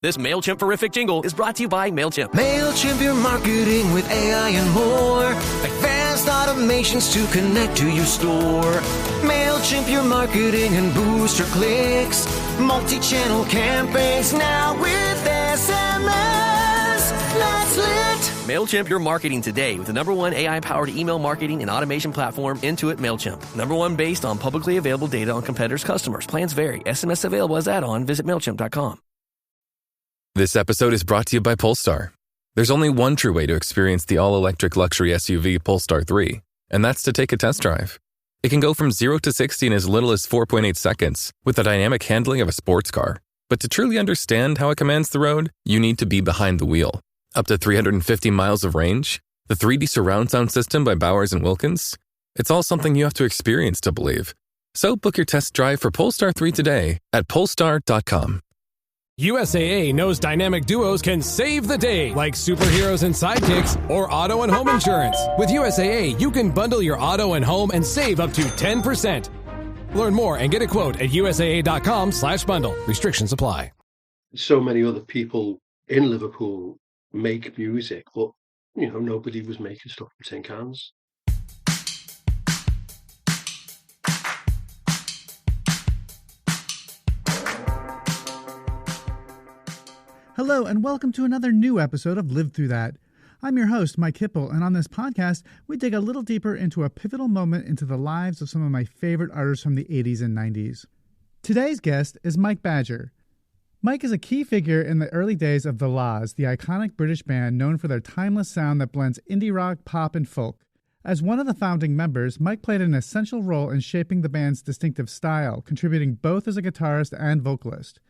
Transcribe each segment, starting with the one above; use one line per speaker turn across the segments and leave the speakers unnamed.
This MailChimp-verific jingle is brought to you by MailChimp.
MailChimp, your marketing with AI and more. Advanced automations to connect to your store. MailChimp, your marketing and boost your clicks. Multi-channel campaigns now with SMS. That's lit.
MailChimp your marketing today with the #1 AI-powered email marketing and automation platform, Intuit MailChimp. #1 based on publicly available data on competitors' customers. Plans vary. SMS available as add-on. Visit MailChimp.com.
This episode is brought to you by Polestar. There's only one true way to experience the all-electric luxury SUV Polestar 3, and that's to take a test drive. It can go from 0 to 60 in as little as 4.8 seconds with the dynamic handling of a sports car. But to truly understand how it commands the road, you need to be behind the wheel. Up to 350 miles of range, the 3D surround sound system by Bowers & Wilkins. It's all something you have to experience to believe. So book your test drive for Polestar 3 today at polestar.com.
USAA knows dynamic duos can save the day, like superheroes and sidekicks or auto and home insurance. With USAA, you can bundle your auto and home and save up to 10%. Learn more and get a quote at usaa.com/bundle. Restrictions apply.
So many other people in Liverpool make music, but, nobody was making stuff from tin cans.
Hello, and welcome to another new episode of Live Through That. I'm your host, Mike Hipple, and on this podcast, we dig a little deeper into a pivotal moment into the lives of some of my favorite artists from the 80s and 90s. Today's guest is Mike Badger. Mike is a key figure in the early days of The La's, the iconic British band known for their timeless sound that blends indie rock, pop, and folk. As one of the founding members, Mike played an essential role in shaping the band's distinctive style, contributing both as a guitarist and vocalist.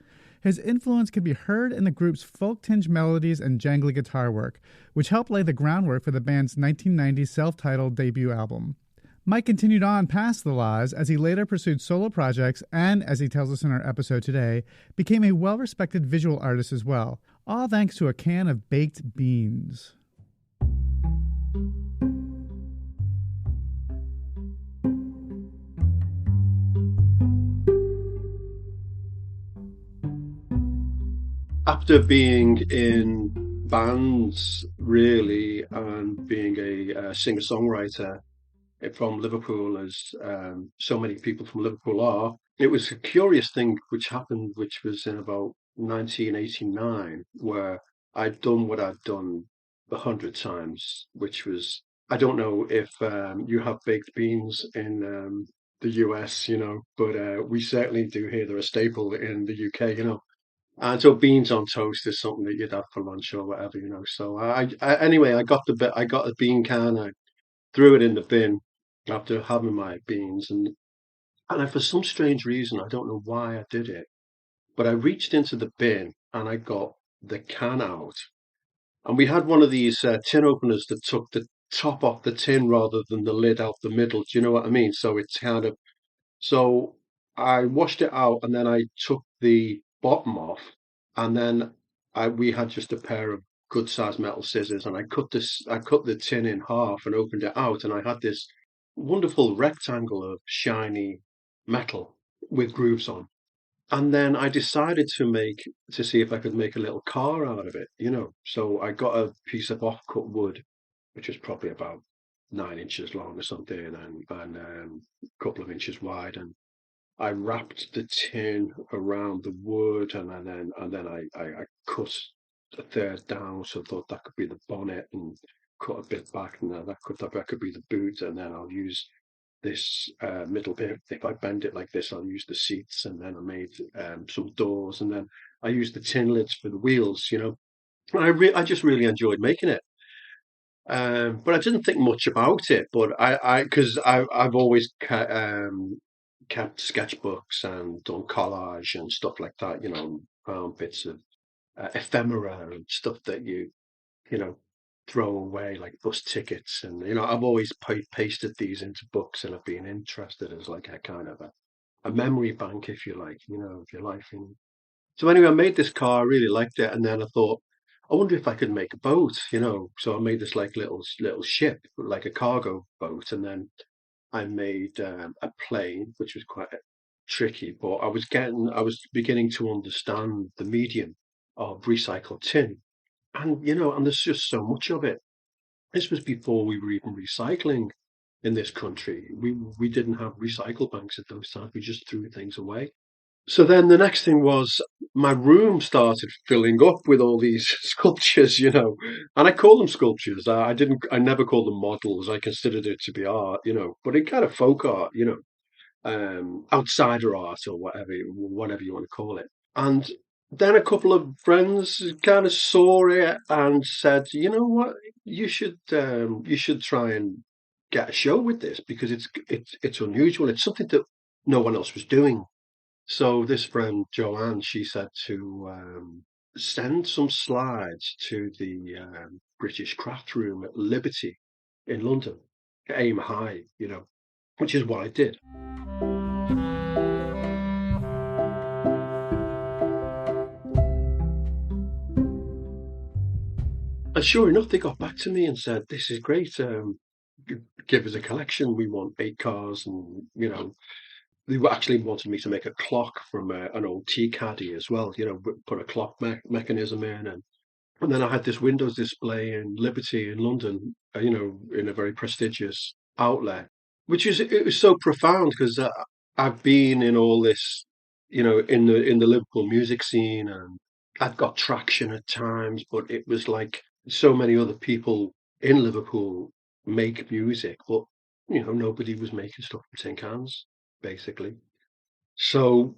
His influence can be heard in the group's folk-tinged melodies and jangly guitar work, which helped lay the groundwork for the band's 1990 self-titled debut album. Mike continued on past The La's as he later pursued solo projects and, as he tells us in our episode today, became a well-respected visual artist as well, all thanks to a can of baked beans.
After being in bands, really, and being a singer-songwriter from Liverpool, as so many people from Liverpool are, it was a curious thing which happened, which was in about 1989, where I'd done what I'd done 100 times, which was, I don't know if you have baked beans in the US, but we certainly do here. They're a staple in the UK, And so beans on toast is something that you'd have for lunch or whatever, So anyway, I got a bean can, I threw it in the bin after having my beans, and for some strange reason, I don't know why I did it, but I reached into the bin and I got the can out, and we had one of these tin openers that took the top off the tin rather than the lid out the middle. Do you know what I mean? So it's so I washed it out, and then I took the bottom off, and then we had just a pair of good sized metal scissors, and I cut the tin in half and opened it out, and I had this wonderful rectangle of shiny metal with grooves on. And then I decided to see if I could make a little car out of it, So I got a piece of offcut wood, which was probably about 9 inches long or something, and a couple of inches wide, and I wrapped the tin around the wood, and then I cut a third down, so I thought that could be the bonnet, and cut a bit back, and that could be the boot, and then I'll use this middle bit. If I bend it like this, I'll use the seats, and then I made some doors, and then I used the tin lids for the wheels. I just really enjoyed making it. But I didn't think much about it. But because I've always kept sketchbooks and done collage and stuff like that, bits of ephemera and stuff that you throw away, like bus tickets. And, I've always pasted these into books, and I've been interested as like a kind of a memory bank, if you like, of your life. And so anyway, I made this car, I really liked it. And then I thought, I wonder if I could make a boat, So I made this like little ship, like a cargo boat. And then I made a plane, which was quite tricky, but I was beginning to understand the medium of recycled tin. And, and there's just so much of it. This was before we were even recycling in this country. We didn't have recycle banks at those times. We just threw things away. So then the next thing was my room started filling up with all these sculptures, and I call them sculptures. I never called them models. I considered it to be art, but it kind of folk art, outsider art or whatever you want to call it. And then a couple of friends kind of saw it and said, you know what, you should try and get a show with this because it's unusual. It's something that no one else was doing. So this friend Joanne, she said to send some slides to the British Craft Room at Liberty in London, aim high, which is what I did. And sure enough, they got back to me and said, "This is great. Give us a collection. We want 8 cars, and they actually wanted me to make a clock from an old tea caddy as well. Put a clock mechanism in, and then I had this Windows display in Liberty in London. In a very prestigious outlet, it was so profound because I've been in all this, in the Liverpool music scene, and I've got traction at times, but it was like so many other people in Liverpool make music, but nobody was making stuff from tin cans, basically. So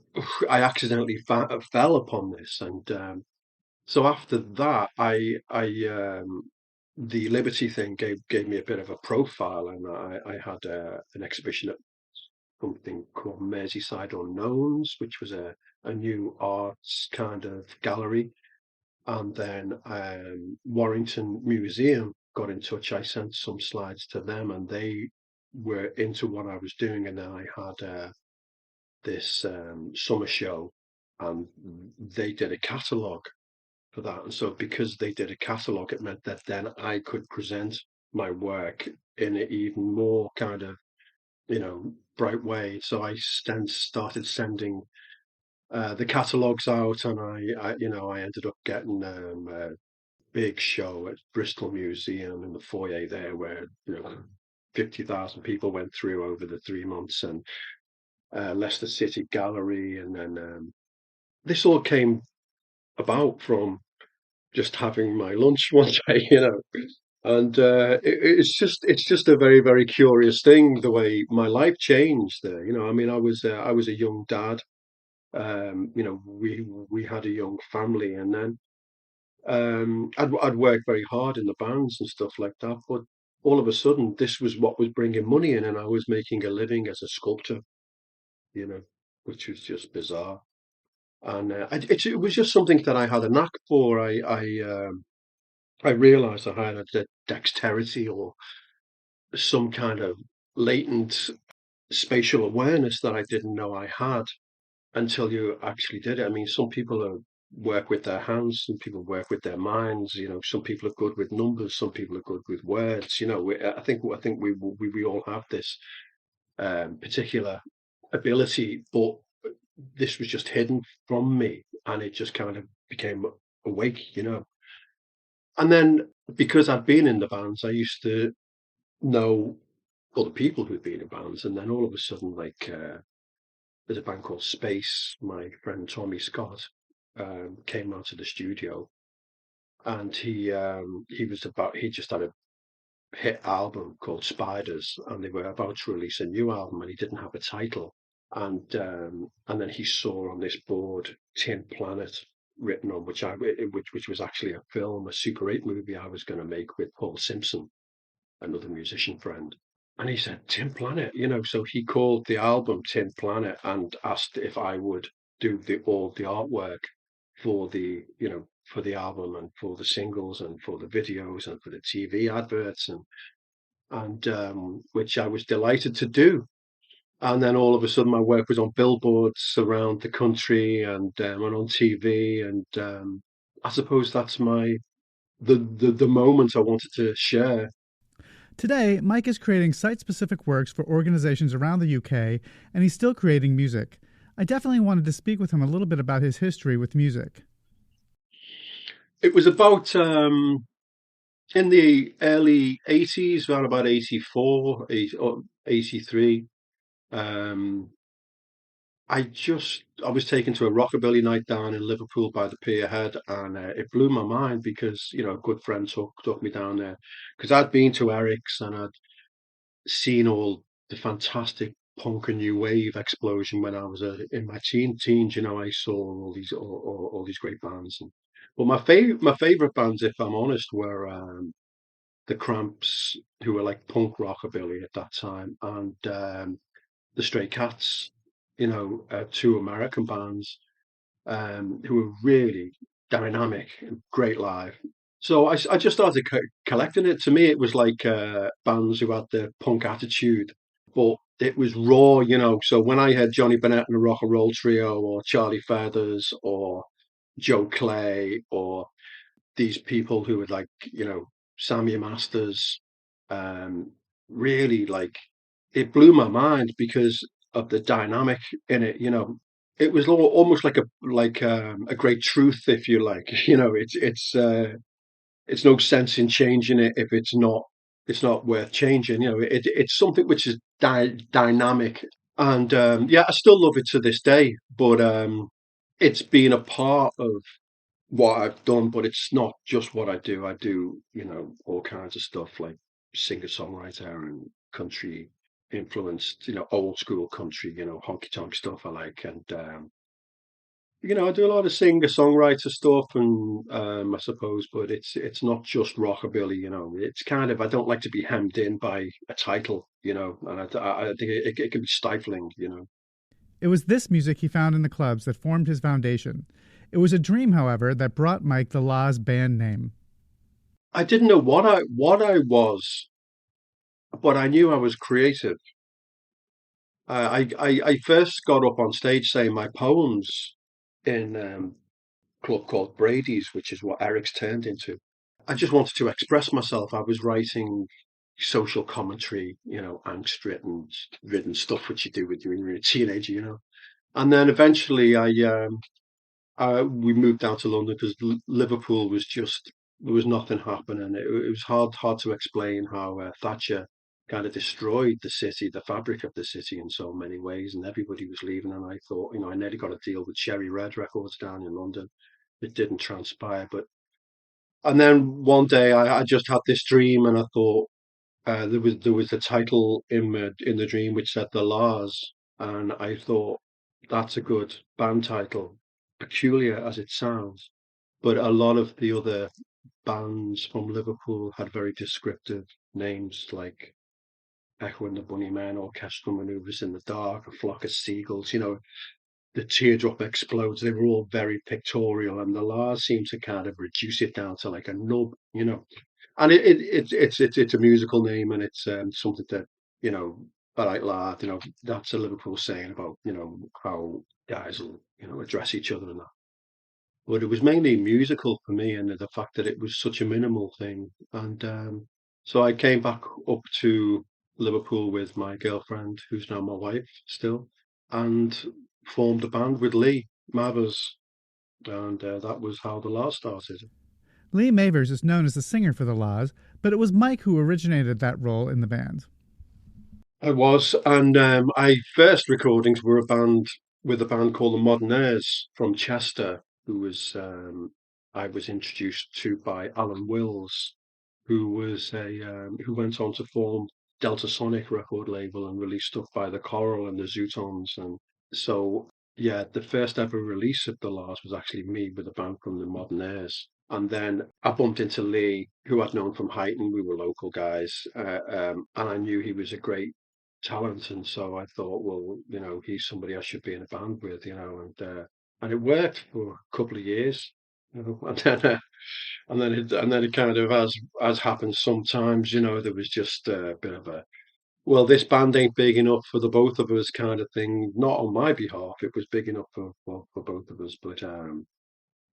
I accidentally fell upon this, and so after that, the Liberty thing gave me a bit of a profile, and I had an exhibition at something called Merseyside Unknowns, which was a new arts kind of gallery. And then Warrington Museum got in touch. I sent some slides to them, and they were into what I was doing. And then I had this summer show, and they did a catalogue for that. And so because they did a catalogue, it meant that then I could present my work in an even more kind of, bright way. So I then started sending the catalogues out, and I ended up getting a big show at Bristol Museum in the foyer there, where 50,000 people went through over the 3 months, and Leicester City Gallery, and then this all came about from just having my lunch one day, and it's just a very, very curious thing the way my life changed there. I mean, I was a young dad. We had a young family, and then I'd worked very hard in the bands and stuff like that. But all of a sudden, this was what was bringing money in, and I was making a living as a sculptor, which was just bizarre. And it was just something that I had a knack for. I realized I had a dexterity or some kind of latent spatial awareness that I didn't know I had until you actually did it. I mean, some people work with their hands, some people work with their minds. Some people are good with numbers, some people are good with words. I think we all have this particular ability, but this was just hidden from me, and it just kind of became awake. And then because I'd been in the bands, I used to know other people who'd been in bands, and then all of a sudden, like there's a band called Space. My friend Tommy Scott came out to the studio, and he just had a hit album called Spiders, and they were about to release a new album, and he didn't have a title. And then he saw on this board Tin Planet written on, which was actually a film, a Super 8 movie I was going to make with Paul Simpson, another musician friend. And he said, Tin Planet, so he called the album Tin Planet and asked if I would do all the artwork for the album, and for the singles, and for the videos, and for the TV adverts, and which I was delighted to do. And then all of a sudden my work was on billboards around the country, and on TV, and I suppose that's the moment I wanted to share.
Today, Mike is creating site-specific works for organizations around the UK, and he's still creating music. I definitely wanted to speak with him a little bit about his history with music.
It was about in the early 80s, around about 84, 80, or 83. Um, I was taken to a rockabilly night down in Liverpool by the pier head, and it blew my mind because a good friend took me down there because I'd been to Eric's and I'd seen all the fantastic punk and new wave explosion when I was in my teens. I saw all these great bands. But my favorite bands, if I'm honest, were the Cramps, who were like punk rockabilly at that time, and the Stray Cats. Two American bands who were really dynamic and great live. So I just started collecting it. To me, it was like bands who had the punk attitude, but it was raw. So when I heard Johnny Bennett and the Rock and Roll Trio, or Charlie Feathers, or Joe Clay, or these people who were like, Sammy Masters, um, really like it blew my mind because of the dynamic in it. It was almost like a great truth, if you like. It's no sense in changing it if it's not worth changing. It's something which is dynamic, and yeah, I still love it to this day. But it's been a part of what I've done, but it's not just what I do. I do, all kinds of stuff like singer-songwriter and country influenced, old school country, honky tonk stuff I like. And, I do a lot of singer-songwriter stuff and, I suppose, but it's not just rockabilly, it's kind of, I don't like to be hemmed in by a title, and I think it can be stifling.
It was this music he found in the clubs that formed his foundation. It was a dream, however, that brought Mike the Law's band name.
I didn't know what I was, but I knew I was creative. I first got up on stage saying my poems in a club called Brady's, which is what Eric's turned into. I just wanted to express myself. I was writing social commentary, angst-ridden stuff, which you do when you're a teenager. And then eventually, we moved down to London because Liverpool was just there was nothing happening. It was hard to explain how Thatcher kind of destroyed the city, the fabric of the city in so many ways, and everybody was leaving. And I thought, I nearly got a deal with Cherry Red Records down in London. It didn't transpire, and then one day I just had this dream, and I thought there was a title in the dream which said the Lars, and I thought that's a good band title, peculiar as it sounds. But a lot of the other bands from Liverpool had very descriptive names like Echo and the Bunnymen, Orchestral Manoeuvres in the Dark, A Flock of Seagulls. The Teardrop Explodes. They were all very pictorial, and the Lars seemed to kind of reduce it down to like a nub. And it's a musical name, and it's something that I like lad. That's a Liverpool saying about how guys will address each other and that. But it was mainly musical for me, and the fact that it was such a minimal thing. And so I came back up to Liverpool with my girlfriend, who's now my wife still, and formed a band with Lee Mathers, and that was how the Laws started.
Lee Mavers is known as the singer for the Laws, but it was Mike who originated that role in the band.
I was, and my first recordings were with a band called the Modernaires from Chester, who was I was introduced to by Alan Wills, who went on to form Delta Sonic record label and release stuff by the Coral and the Zootons, and so yeah, the first ever release of the Laws was actually me with a band from the Modernaires. And then I bumped into Lee, who I'd known from Huyton. We were local guys, and I knew he was a great talent, and so I thought, well, he's somebody I should be in a band with, and it worked for a couple of years, and then it kind of as happens sometimes, there was just a bit of a well, this band ain't big enough for the both of us kind of thing. Not on my behalf, it was big enough for both of us, but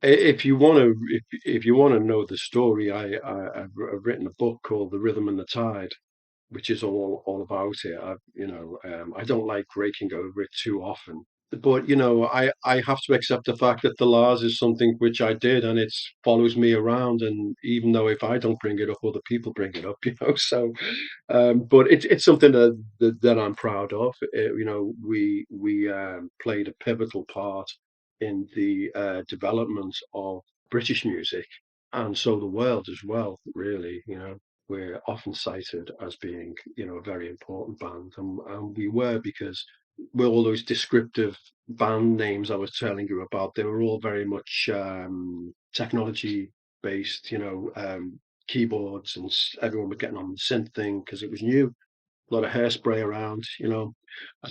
if you want to know the story, I've written a book called The Rhythm and the Tide, which is all about it. I don't like breaking over it too often. but I have to accept the fact that the Lars is something which I did, and it follows me around. And even though if I don't bring it up, other people bring it up, So, but it's something that I'm proud of. We played a pivotal part in the development of British music, and so the world as well. Really, we're often cited as being, a very important band, and we were because with all those descriptive band names I was telling you about, they were all very much technology based, keyboards, and everyone was getting on the synth thing because it was new, a lot of hairspray around,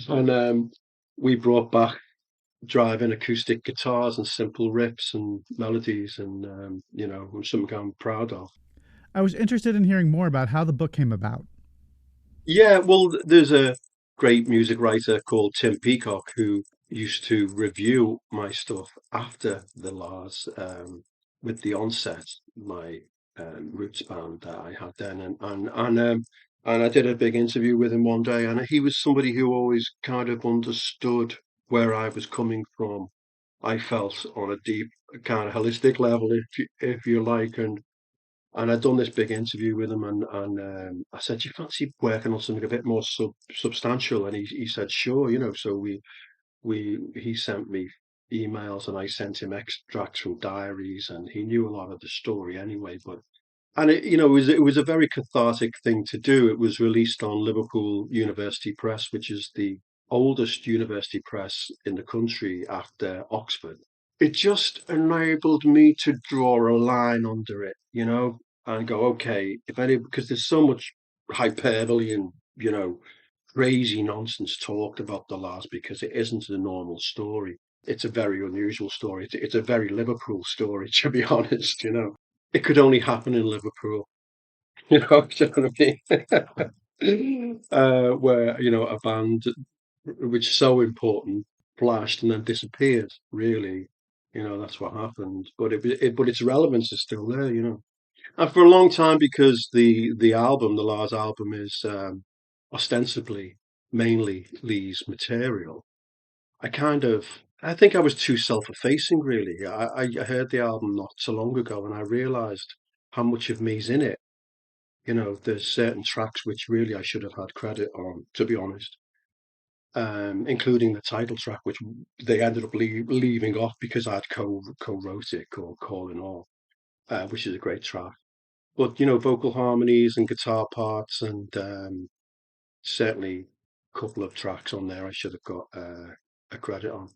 and we brought back driving acoustic guitars and simple riffs and melodies, and it was something I'm proud of.
I was interested in hearing more about how the book came about.
Yeah, well, there's a great music writer called Tim Peacock who used to review my stuff after the Lars, with the Onset, my roots band that I had then, and I did a big interview with him one day, and he was somebody who always kind of understood where I was coming from. I felt on a deep kind of holistic level, if you like, and I'd done this big interview with him, and I said, "Do you fancy working on something a bit more substantial?" And he said, "Sure," So he sent me emails, and I sent him extracts from diaries, and he knew a lot of the story anyway. But and it was a very cathartic thing to do. It was released on Liverpool University Press, which is the oldest university press in the country after Oxford. It just enabled me to draw a line under it, and go, okay, because there's so much hyperbole and, crazy nonsense talked about the Lars because it isn't a normal story. It's a very unusual story. It's a very Liverpool story, to be honest, It could only happen in Liverpool, do you know what I mean? Where, a band which is so important flashed and then disappeared, really. That's what happened. But its relevance is still there. And for a long time, because the Lars album is ostensibly mainly Lee's material, I think I was too self-effacing, really. I heard the album not so long ago, and I realized how much of me's in it. There's certain tracks which really I should have had credit on, to be honest, including the title track, which they ended up leaving off because I'd co-wrote it, called Calling All, which is a great track. But vocal harmonies and guitar parts, and certainly a couple of tracks on there I should have got a credit on.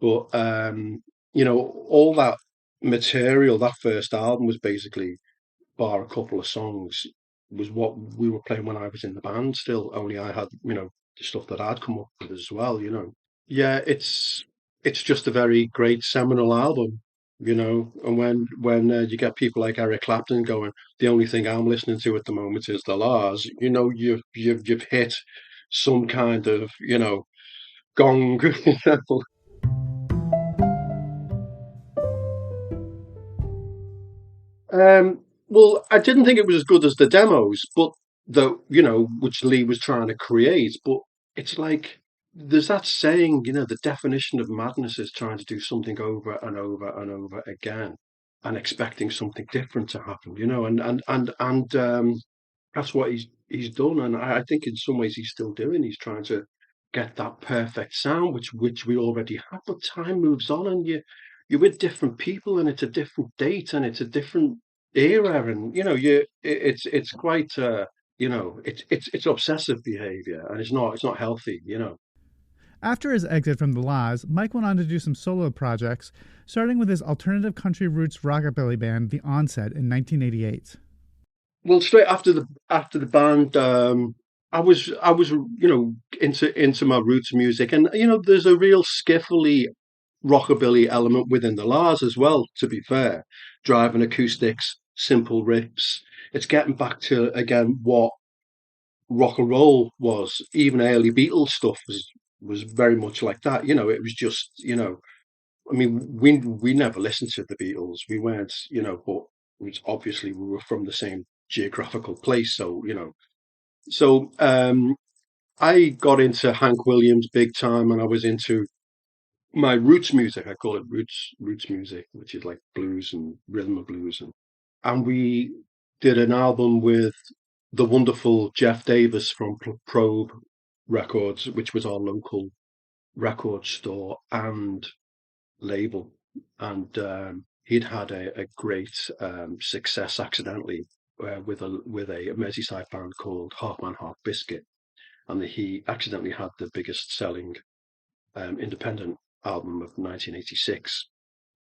But all that material, that first album was basically, bar a couple of songs, was what we were playing when I was in the band still. Only I had, the stuff that I'd come up with as well. Yeah, it's just a very great seminal album. And when you get people like Eric Clapton going, the only thing I'm listening to at the moment is the Lars, you've hit some kind of, gong. Well, I didn't think it was as good as the demos, but which Lee was trying to create. But it's like there's that saying, the definition of madness is trying to do something over and over and over again, and expecting something different to happen. And that's what he's done, and I think in some ways he's still doing. He's trying to get that perfect sound, which we already have. But time moves on, and you're with different people, and it's a different date, and it's a different era, and it's quite it's obsessive behavior, and it's not healthy.
After his exit from the Laws, Mike went on to do some solo projects, starting with his alternative country roots rockabilly band, The Onset, in 1988.
Well, straight after the band, I was into my roots music, and there's a real skiffly rockabilly element within the Lars as well. To be fair, driving acoustics, simple riffs. It's getting back to again what rock and roll was. Even early Beatles stuff was very much like that. It was just I mean, we never listened to the Beatles. We weren't, but obviously we were from the same geographical place. So I got into Hank Williams big time, and I was into my roots music. I call it roots music, which is like blues and rhythm of blues, and we did an album with the wonderful Jeff Davis from Probe Records, which was our local record store and label, and he'd had a great success accidentally with a Merseyside band called Half Man Half Biscuit, and he accidentally had the biggest selling independent album of 1986.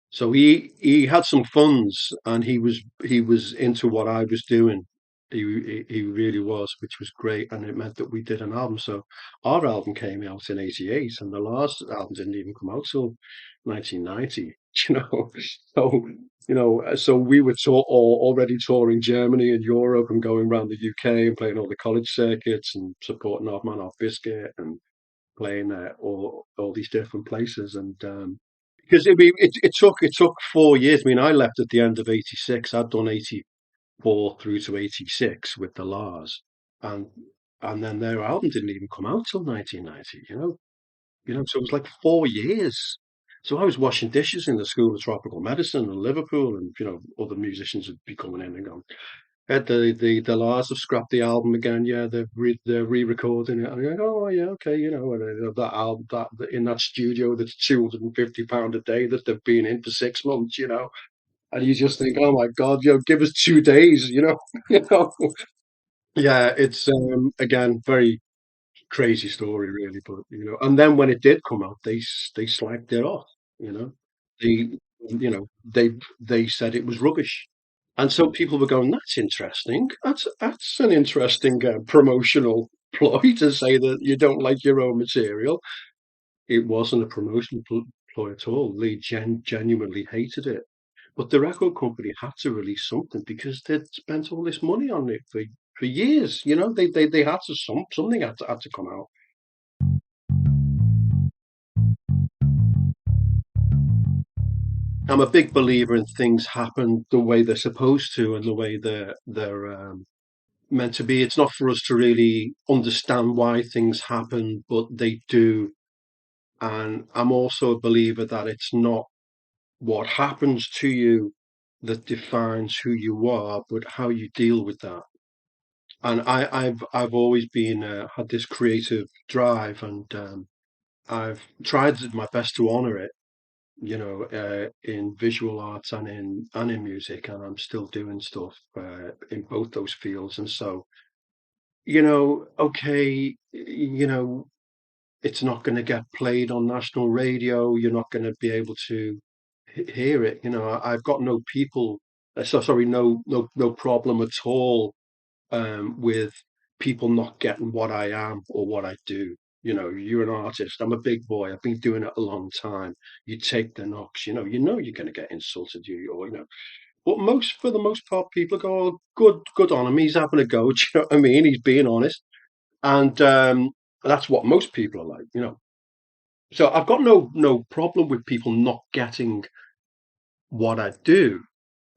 So he had some funds, and he was into what I was doing. He really was, which was great, and it meant that we did an album. So our album came out in '88, and the last album didn't even come out till 1990. So we were already touring Germany and Europe and going around the UK and playing all the college circuits and supporting Half Man Half Biscuit and playing all these different places. And because it took 4 years. I mean, I left at the end of '86. I'd done '84 through to '86 with the Lars, and then their album didn't even come out till 1990. So it was like 4 years. So I was washing dishes in the School of Tropical Medicine in Liverpool, and other musicians would be coming in and going, the Lars have scrapped the album again. Yeah, they're re-recording it. And I go, oh yeah, okay, and that album that in that studio that's £250 a day that they've been in for 6 months, and you just think, oh my God, give us 2 days, Yeah, it's again very crazy story, really, but and then when it did come out, they slagged it off, they they said it was rubbish. And so people were going, that's interesting. That's an interesting promotional ploy to say that you don't like your own material. It wasn't a promotional ploy at all. They genuinely hated it. But the record company had to release something because they'd spent all this money on it for years. They had to something had to come out. I'm a big believer in things happen the way they're supposed to and the way they're meant to be. It's not for us to really understand why things happen, but they do. And I'm also a believer that it's not what happens to you that defines who you are, but how you deal with that. And I've always been had this creative drive, and I've tried my best to honor it, in visual arts and in music, and I'm still doing stuff in both those fields. And so, okay, it's not going to get played on national radio. You're not going to be able to hear it. I've got no problem at all with people not getting what I am or what I do. You're an artist. I'm a big boy. I've been doing it a long time. You take the knocks. You're going to get insulted. But for the most part, people go, "Oh, good on him. He's having a go." Do you know what I mean? He's being honest, and that's what most people are like. So I've got no problem with people not getting what I do.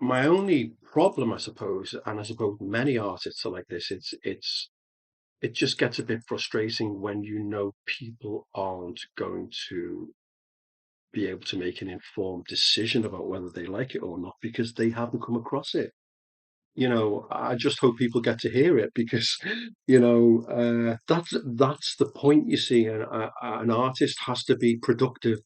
My only problem, I suppose, and I suppose many artists are like this. It just gets a bit frustrating when people aren't going to be able to make an informed decision about whether they like it or not because they haven't come across it. I just hope people get to hear it because, that's the point, you see. An artist has to be productive.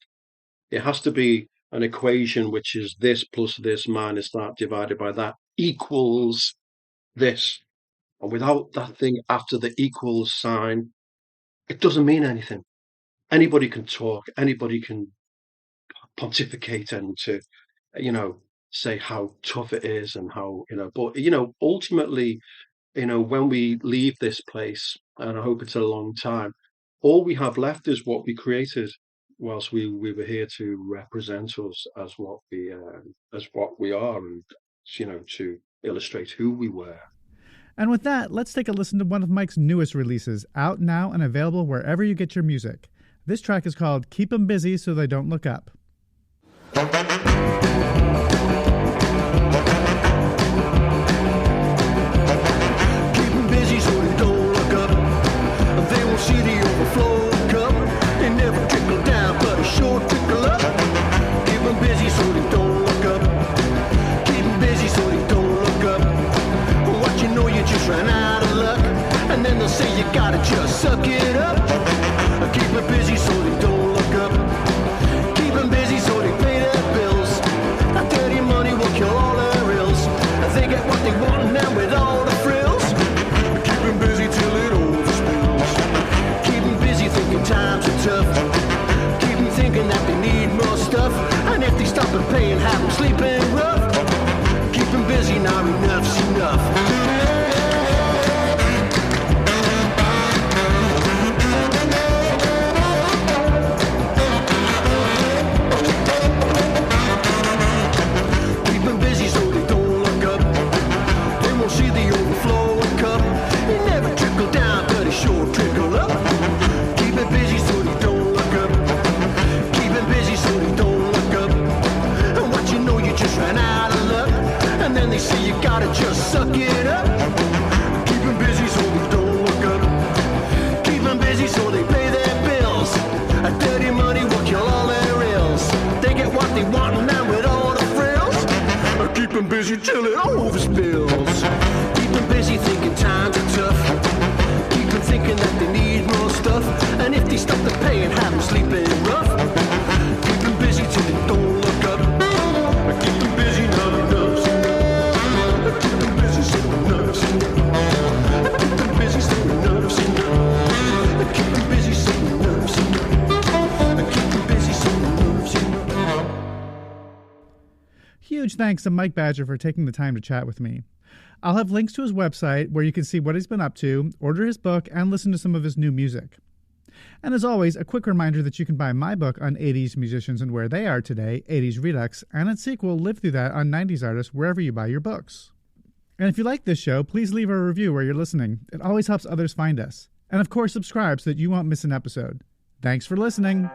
It has to be an equation, which is this plus this minus that divided by that equals this. And without that thing after the equals sign, it doesn't mean anything. Anybody can talk, anybody can pontificate and to, say how tough it is and how, but, ultimately, when we leave this place, and I hope it's a long time, all we have left is what we created whilst we were here to represent us as what we are, and, to illustrate who we were.
And with that, let's take a listen to one of Mike's newest releases, out now and available wherever you get your music. This track is called Keep 'Em Busy So They Don't Look Up.
Keep 'em busy so they don't look up. They won't see the overflow cup. They never trickle down, but a short trickle suck it up. Keep them busy so they don't look up. Keep them busy so they pay their bills. That dirty money will kill all their ills. They get what they want now with all the frills. Keep them busy till it overspills. Keep them busy thinking times are tough. Keep them thinking that they need more stuff. And if they stop and pay and have them sleeping rough. Keep them busy now, enough's enough. They say you gotta just suck it up. Keep them busy so they don't look up. Keep them busy so they pay their bills. A dirty money will kill all their ills. They get what they want now with all the frills. Keep them busy till it overspills. Keep them busy thinking times are tough. Keep them thinking that they need more stuff. And if they stop the pay and have them sleeping rough. Keep them busy till they don't look up. Keep them busy now they know.
Huge thanks to Mike Badger for taking the time to chat with me. I'll have links to his website where you can see what he's been up to, order his book, and listen to some of his new music. And as always, a quick reminder that you can buy my book on 80s musicians and where they are today, 80s Redux, and its sequel, Live Through That, on 90s artists, wherever you buy your books. And if you like this show, please leave a review where you're listening. It always helps others find us. And of course, subscribe so that you won't miss an episode. Thanks for listening.